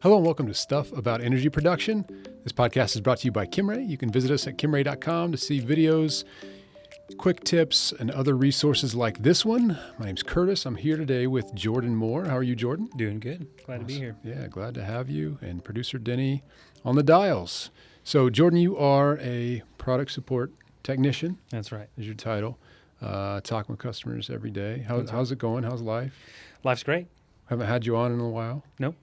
Hello and welcome to Stuff About Energy Production. This podcast is brought to you by Kimray. You can visit us at kimray.com to see videos, quick tips, and other resources like this one. My name's Curtis. I'm here today with Jordan Moore. How are you, Jordan? Doing good. Glad to be here. Yeah, glad to have you. And producer Denny on the dials. So, Jordan, you are a product support technician. That's right. Is your title. Talking with customers every day. How's it going? How's life? Life's great. Haven't had you on in a while. Nope.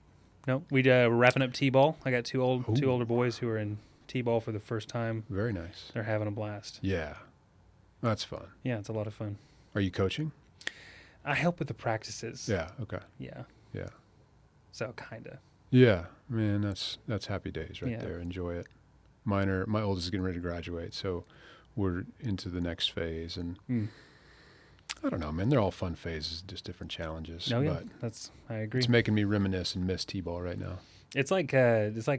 We're wrapping up T-ball. I got two older boys who are in T-ball for the first time. Very nice. They're having a blast. Yeah. That's fun. Yeah, it's a lot of fun. Are you coaching? I help with the practices. Yeah. Okay. Yeah. Yeah. So kinda. Yeah. Man, that's happy days right Yeah. there. Enjoy it. My oldest is getting ready to graduate, so we're into the next phase, and I don't know, man. They're all fun phases, just different challenges. No, yeah, but I agree. it's making me reminisce and miss T-ball right now. It's like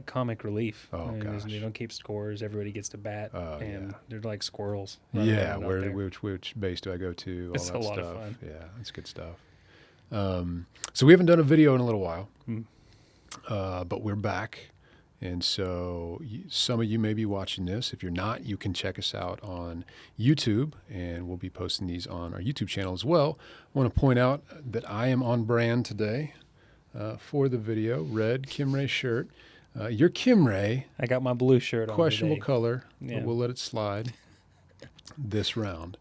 comic relief. Oh, gosh. They don't keep scores. Everybody gets to bat, and they're like squirrels. Yeah, which base do I go to? All it's that a lot stuff. of fun. Yeah, it's good stuff. So we haven't done a video in a little while, but we're back. And so some of you may be watching this. If you're not, you can check us out on YouTube, and we'll be posting these on our YouTube channel as well. I want to point out that I am on brand today for the video. Red Kimray shirt. Your Kimray. I got my blue shirt on. Questionable today. color, Yeah. but we'll let it slide this round.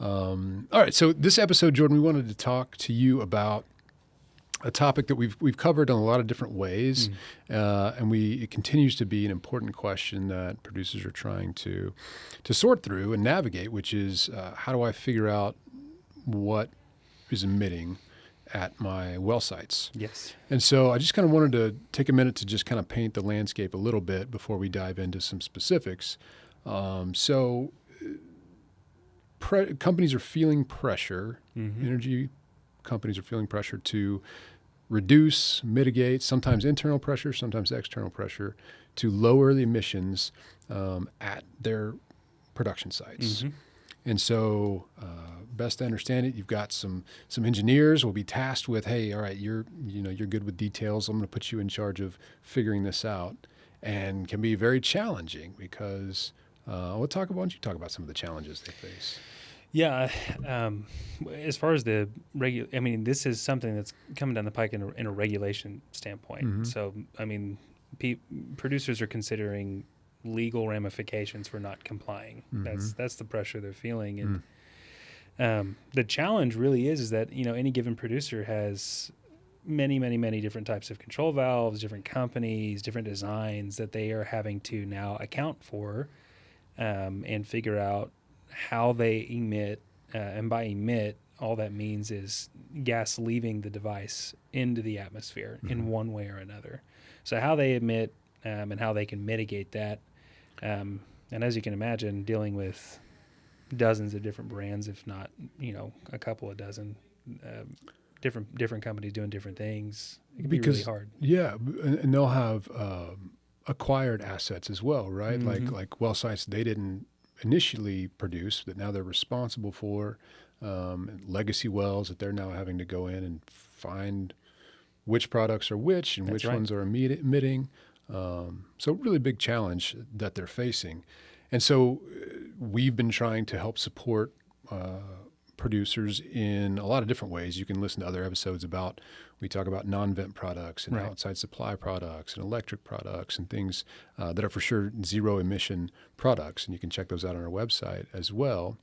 All right, so this episode, Jordan, we wanted to talk to you about a topic that we've covered in a lot of different ways, and it continues to be an important question that producers are trying to sort through and navigate, which is how do I figure out what is emitting at my well sites? Yes. And so I just kind of wanted to take a minute to just kind of paint the landscape a little bit before we dive into some specifics. Companies are feeling pressure, energy companies are feeling pressure to reduce, mitigate, sometimes internal pressure, sometimes external pressure, to lower the emissions at their production sites. And so, best to understand it, you've got some engineers will be tasked with, hey, all right, you're good with details. I'm going to put you in charge of figuring this out, and can be very challenging because why don't you talk about some of the challenges they face? Yeah, as far as this is something that's coming down the pike in a regulation standpoint. So, producers are considering legal ramifications for not complying. That's the pressure they're feeling, and the challenge really is that any given producer has many, many, many different types of control valves, different companies, different designs that they are having to now account for, and figure out how they emit, and by emit, all that means is gas leaving the device into the atmosphere in one way or another. So how they emit, and how they can mitigate that. And as you can imagine, dealing with dozens of different brands, if not, a couple of dozen, different companies doing different things, it can be really hard. Yeah, and they'll have acquired assets as well, right? Like Wellsites, they didn't initially produce, that now they're responsible for, legacy wells that they're now having to go in and find which products are which and which ones are emitting. So really big challenge that they're facing. And so we've been trying to help support producers in a lot of different ways. You can listen to other episodes we talk about non-vent products and outside supply products and electric products and things that are for sure zero emission products. And you can check those out on our website as well.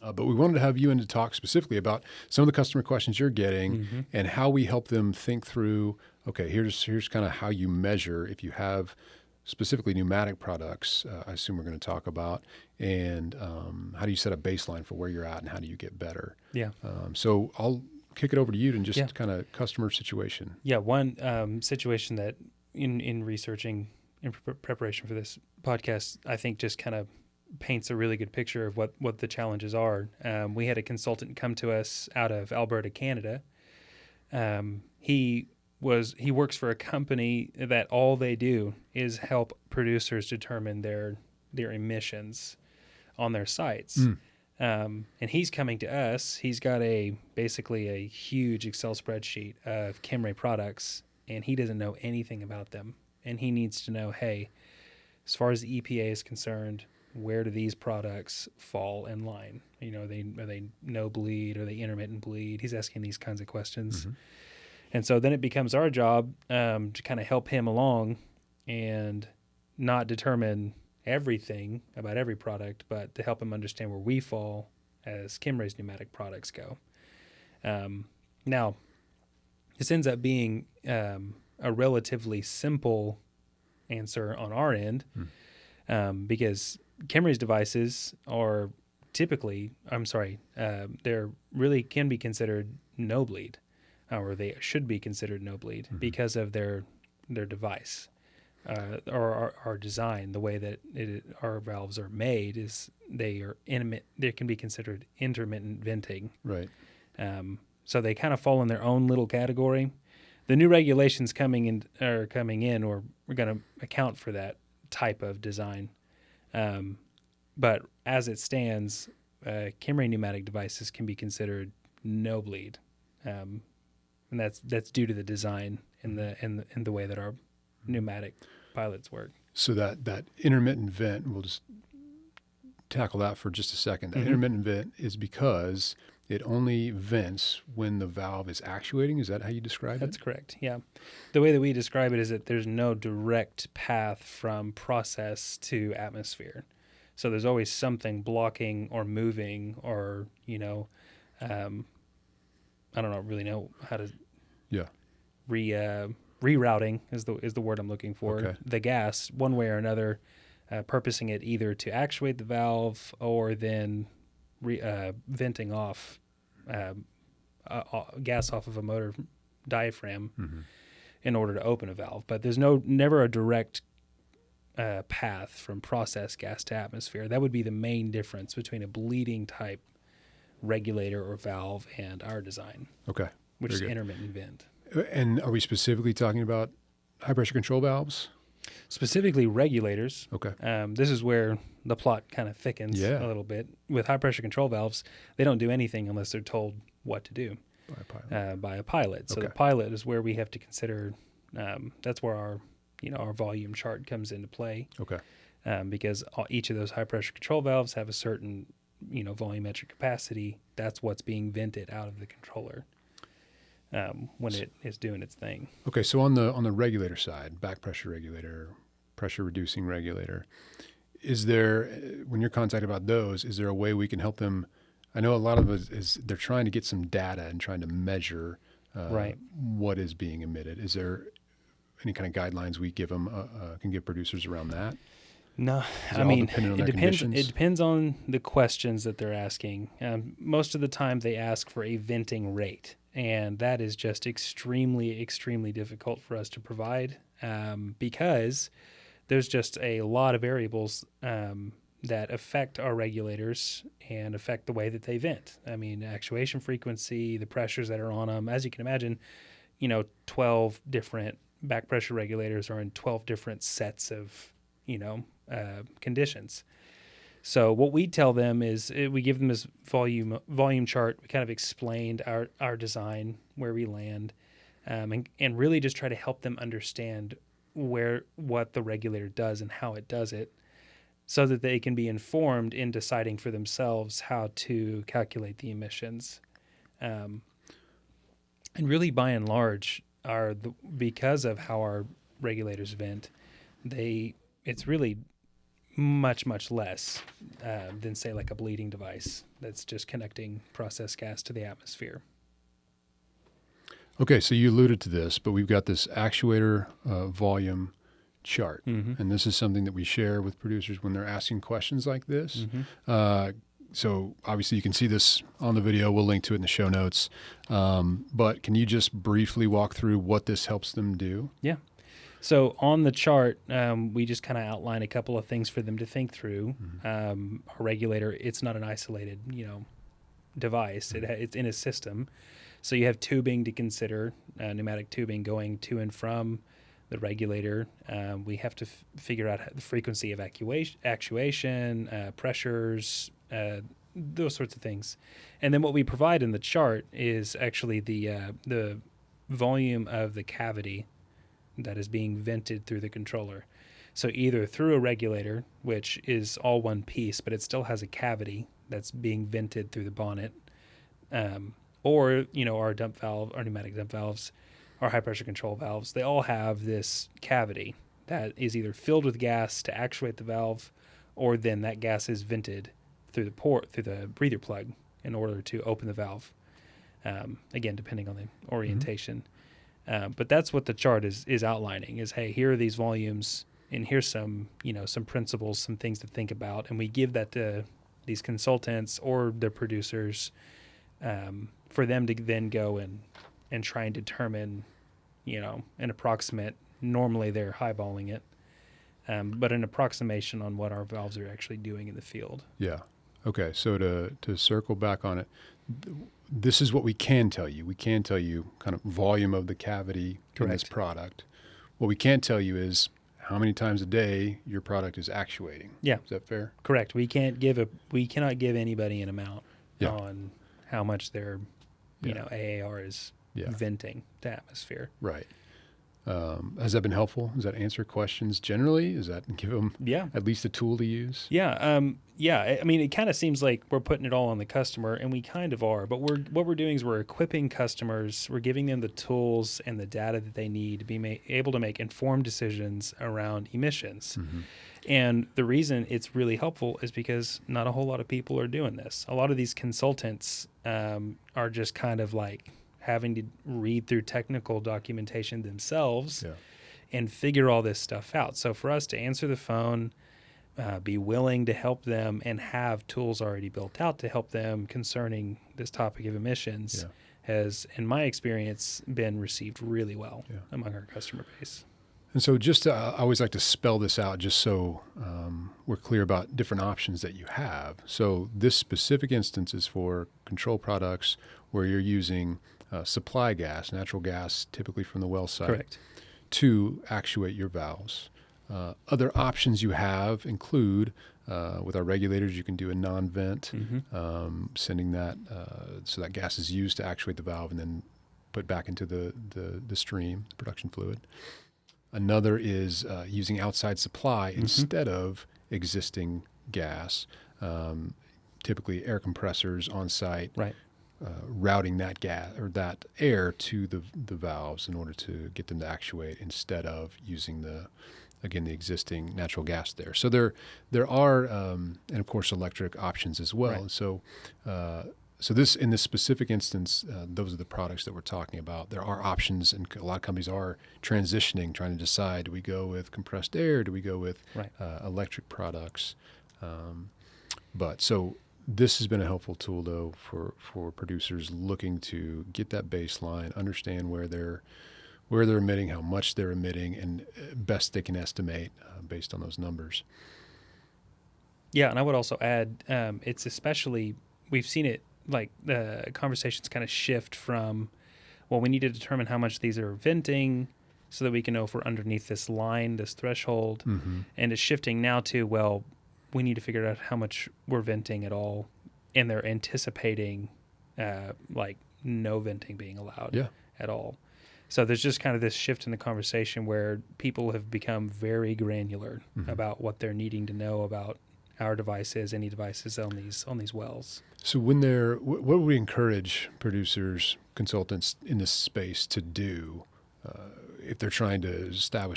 But we wanted to have you in to talk specifically about some of the customer questions you're getting and how we help them think through, okay, here's kind of how you measure if you have specifically pneumatic products, I assume we're going to talk about, and how do you set a baseline for where you're at and how do you get better? Yeah. So I'll kick it over to you and just kind of customer situation. Yeah, one situation that in researching in preparation for this podcast, I think just kind of paints a really good picture of what the challenges are. We had a consultant come to us out of Alberta, Canada. He works for a company that all they do is help producers determine their emissions on their sites. And he's coming to us. He's got basically a huge Excel spreadsheet of Kimray products and he doesn't know anything about them. And he needs to know, hey, as far as the EPA is concerned, where do these products fall in line? You know, are they no bleed? Are they intermittent bleed? He's asking these kinds of questions. Mm-hmm. And so then it becomes our job to kind of help him along and not determine everything about every product, but to help him understand where we fall as Kimray's pneumatic products go. Now, this ends up being a relatively simple answer on our end because Kimray's devices are typically, they're really can be considered no bleed, or they should be considered no bleed because of their device. Or our design, the way that our valves are made is they can be considered intermittent venting. Right. So they kind of fall in their own little category. The new regulations coming in, or we're going to account for that type of design. But as it stands, Kimray pneumatic devices can be considered no bleed, and that's due to the design and the way that our pneumatic pilots work. So that intermittent vent, we'll just tackle that for just a second. That intermittent vent is because it only vents when the valve is actuating. Is that how you describe That's it? correct. Yeah. The way that we describe it is that there's no direct path from process to atmosphere. So there's always something blocking or moving or, I don't really know how to rerouting is the word I'm looking for. Okay. The gas one way or another, purposing it either to actuate the valve or then venting off gas off of a motor diaphragm in order to open a valve. But there's never a direct path from process gas to atmosphere. That would be the main difference between a bleeding type regulator or valve and our design. Okay. Which is intermittent vent. And are we specifically talking about high pressure control valves? Specifically regulators. Okay. This is where the plot kind of thickens a little bit. With high pressure control valves, they don't do anything unless they're told what to do by a pilot. So the pilot is where we have to consider. That's where our volume chart comes into play. Okay. Because each of those high pressure control valves have a certain volumetric capacity. That's what's being vented out of the controller when it is doing its thing. Okay, so on the regulator side, back pressure regulator, pressure reducing regulator, is there, when you're contacted about those, is there a way we can help them? I know a lot of it is they're trying to get some data and trying to measure what is being emitted. Is there any kind of guidelines we give them, can give producers around that? No, it depends on the questions that they're asking. Most of the time they ask for a venting rate, and that is just extremely, extremely difficult for us to provide because there's just a lot of variables that affect our regulators and affect the way that they vent. I mean, actuation frequency, the pressures that are on them. As you can imagine, 12 different back pressure regulators are in 12 different sets of, conditions. So what we tell them is we give them this volume chart. We kind of explained our design, where we land, and really just try to help them understand what the regulator does and how it does it, so that they can be informed in deciding for themselves how to calculate the emissions. And really, by and large, because of how our regulators vent, it's really much, much less than, say, like a bleeding device that's just connecting processed gas to the atmosphere. Okay, so you alluded to this, but we've got this actuator volume chart, and this is something that we share with producers when they're asking questions like this. So obviously you can see this on the video. We'll link to it in the show notes. But can you just briefly walk through what this helps them do? Yeah. So on the chart, we just kind of outline a couple of things for them to think through. Our regulator, it's not an isolated, device. It's in a system. So you have tubing to consider, pneumatic tubing going to and from the regulator. We have to figure out the frequency of actuation, pressures, those sorts of things. And then what we provide in the chart is actually the volume of the cavity that is being vented through the controller. So either through a regulator, which is all one piece, but it still has a cavity that's being vented through the bonnet, or our dump valve, our pneumatic dump valves, our high pressure control valves, they all have this cavity that is either filled with gas to actuate the valve, or then that gas is vented through the breather plug in order to open the valve. Again, depending on the orientation. But that's what the chart is outlining is, hey, here are these volumes, and here's some principles, some things to think about. And we give that to these consultants or the producers for them to then go and try and determine, an approximate, normally they're highballing it, but an approximation on what our valves are actually doing in the field. Yeah. Okay. So to circle back on it, this is what we can tell you. We can tell you kind of volume of the cavity in this product. What we can't tell you is how many times a day your product is actuating. Yeah. Is that fair? Correct. We cannot give anybody an amount on how much their, AAR is venting to atmosphere. Right. Has that been helpful? Does that answer questions generally? Does that give them at least a tool to use? Yeah. I mean, it kind of seems like we're putting it all on the customer, and we kind of are. But what we're doing is we're equipping customers. We're giving them the tools and the data that they need to be able to make informed decisions around emissions. Mm-hmm. And the reason it's really helpful is because not a whole lot of people are doing this. A lot of these consultants are just kind of like having to read through technical documentation themselves and figure all this stuff out. So for us to answer the phone, be willing to help them, and have tools already built out to help them concerning this topic of emissions has, in my experience, been received really well among our customer base. And so I always like to spell this out just so we're clear about different options that you have. So this specific instance is for control products where you're using supply gas, natural gas, typically from the Wellsite, correct, to actuate your valves. Other options you have include, with our regulators, you can do a non-vent, sending that so that gas is used to actuate the valve and then put back into the stream, the production fluid. Another is using outside supply instead of existing gas, typically air compressors on site. Right. Routing that gas or that air to the valves in order to get them to actuate instead of using the existing natural gas there. So there are and of course electric options as well. Right. So this in this specific instance, those are the products that we're talking about. There are options, and a lot of companies are transitioning, trying to decide: do we go with compressed air? Do we go with electric products? This has been a helpful tool, though, for producers looking to get that baseline, understand where they're emitting, how much they're emitting, and best they can estimate based on those numbers. Yeah, and I would also add, it's especially, we've seen it, like the conversations kind of shift from, well, we need to determine how much these are venting so that we can know if we're underneath this line, this threshold, and it's shifting now to, well, we need to figure out how much we're venting at all, and they're anticipating like no venting being allowed at all. So there's just kind of this shift in the conversation where people have become very granular about what they're needing to know about our devices, any devices on these wells. So what would we encourage producers, consultants in this space to do if they're trying to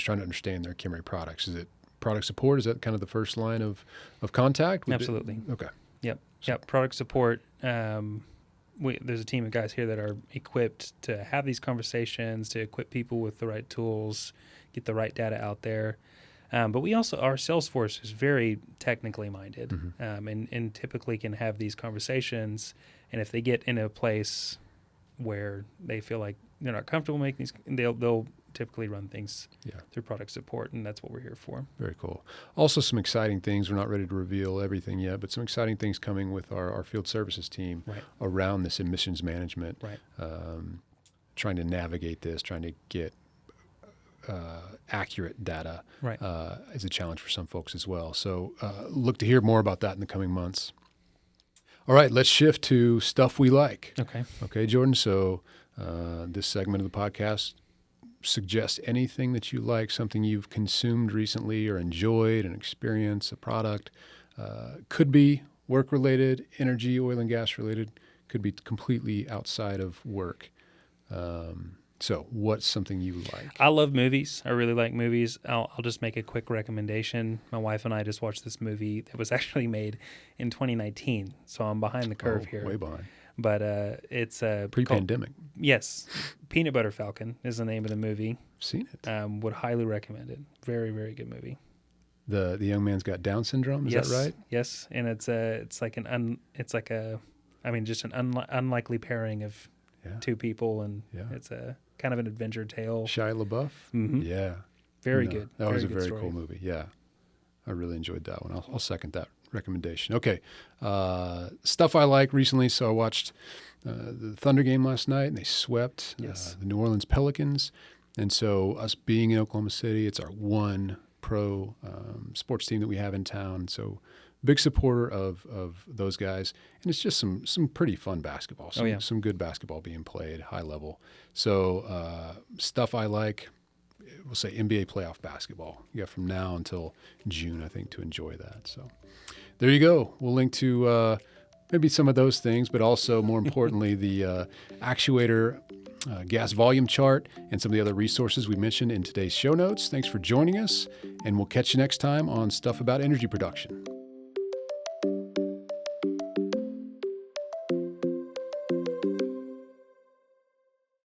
understand their Kimray products? Is it product support? Is that kind of the first line of contact? Absolutely. Okay. Yep. Product support. There's a team of guys here that are equipped to have these conversations, to equip people with the right tools, get the right data out there. But we also, our sales force is very technically minded, and typically can have these conversations. And if they get in a place where they feel like they're not comfortable making these, they'll typically run things through product support, and that's what we're here for. Very cool. Also some exciting things. We're not ready to reveal everything yet, but some exciting things coming with our field services team around this emissions management, trying to navigate this, trying to get accurate data is a challenge for some folks as well. So look to hear more about that in the coming months. All right, let's shift to stuff we like. Okay, Jordan. So this segment of the podcast, suggest anything that you like, something you've consumed recently or enjoyed, an experience, a product. Could be work-related, energy, oil and gas-related. Could be completely outside of work. So what's something you like? I love movies. I really like movies. I'll just make a quick recommendation. My wife and I just watched this movie that was actually made in 2019, so I'm behind the curve here. Way behind. But it's pre-pandemic. Yes, Peanut Butter Falcon is the name of the movie. Seen it. Would highly recommend it. Very, very good movie. The young man's got Down syndrome. Is that right? Yes, and it's like just an unlikely pairing of two people, and it's a kind of an adventure tale. Shia LaBeouf. Mm-hmm. Yeah, very good. That was a very cool movie. Yeah, I really enjoyed that one. I'll second that recommendation. Okay, stuff I like recently. So I watched the Thunder game last night, and they swept the New Orleans Pelicans. And so us being in Oklahoma City, it's our one pro sports team that we have in town. So big supporter of those guys. And it's just some pretty fun basketball. Some good basketball being played, high level. So stuff I like, we'll say NBA playoff basketball. You got from now until June, I think, to enjoy that. So there you go. We'll link to maybe some of those things, but also more importantly, the actuator gas volume chart and some of the other resources we mentioned in today's show notes. Thanks for joining us, and we'll catch you next time on Stuff About Energy Production.